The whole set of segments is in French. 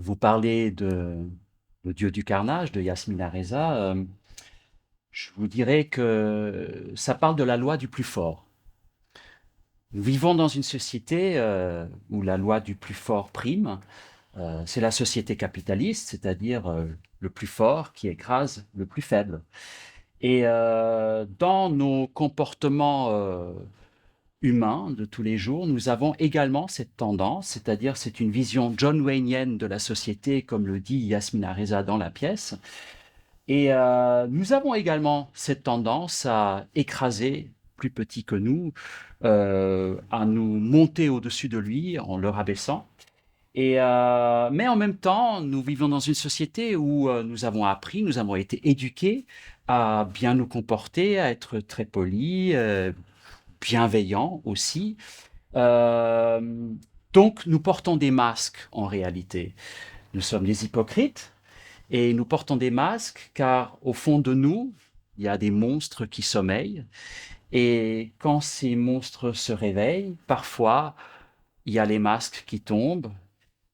vous parlez de Le Dieu du carnage de Yasmina Reza, je vous dirais que ça parle de la loi du plus fort. Nous vivons dans une société où la loi du plus fort prime. C'est la société capitaliste, c'est-à-dire le plus fort qui écrase le plus faible. Et dans nos comportements humains de tous les jours, nous avons également cette tendance, c'est-à-dire c'est une vision John Waynienne de la société, comme le dit Yasmina Reza dans la pièce. Et nous avons également cette tendance à écraser plus petit que nous, à nous monter au-dessus de lui en le rabaissant. Et, mais en même temps, nous vivons dans une société où nous avons appris, nous avons été éduqués à bien nous comporter, à être très polis, bienveillants aussi. Euh, donc, nous portons des masques en réalité. Nous sommes des hypocrites et nous portons des masques car au fond de nous, il y a des monstres qui sommeillent. Et quand ces monstres se réveillent, parfois, il y a les masques qui tombent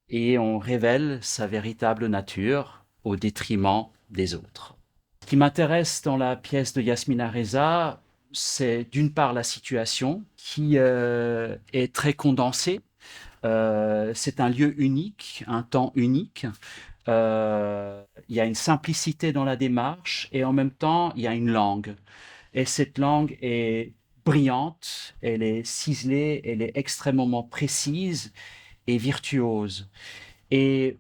et on révèle sa véritable nature au détriment des autres. Ce qui m'intéresse dans la pièce de Yasmina Reza, c'est d'une part la situation qui est très condensée. C'est un lieu unique, un temps unique. Il y a une simplicité dans la démarche et en même temps, il y a une langue. Et cette langue est brillante, elle est ciselée, elle est extrêmement précise et virtuose. Et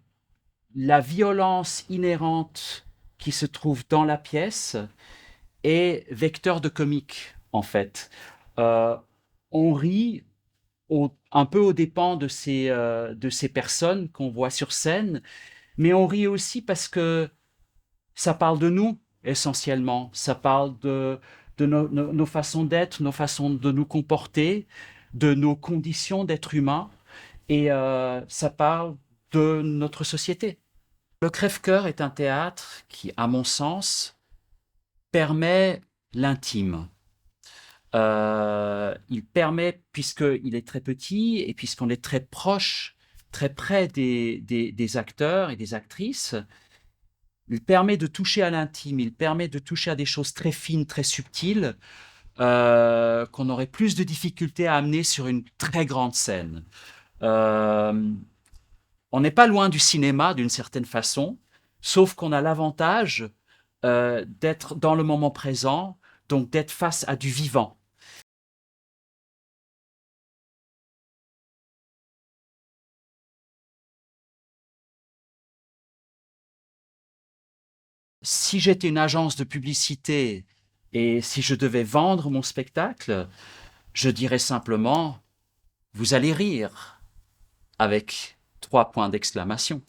la violence inhérente qui se trouve dans la pièce est vecteur de comique, en fait. Euh, on rit un peu aux dépens de ces personnes qu'on voit sur scène, mais on rit aussi parce que ça parle de nous, essentiellement. Ça parle de nos façons d'être, nos façons de nous comporter, de nos conditions d'être humain, et ça parle de notre société. Le Crève-Cœur est un théâtre qui, à mon sens, permet l'intime. Il permet, puisqu'il est très petit et puisqu'on est très proche, très près des acteurs et des actrices, il permet de toucher à l'intime, il permet de toucher à des choses très fines, très subtiles, qu'on aurait plus de difficultés à amener sur une très grande scène. Euh, on n'est pas loin du cinéma d'une certaine façon, sauf qu'on a l'avantage d'être dans le moment présent, donc d'être face à du vivant. Si j'étais une agence de publicité et si je devais vendre mon spectacle, je dirais simplement, vous allez rire avec 3 points d'exclamation.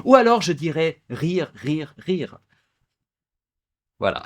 Ou alors je dirais rire, rire, rire. Voilà.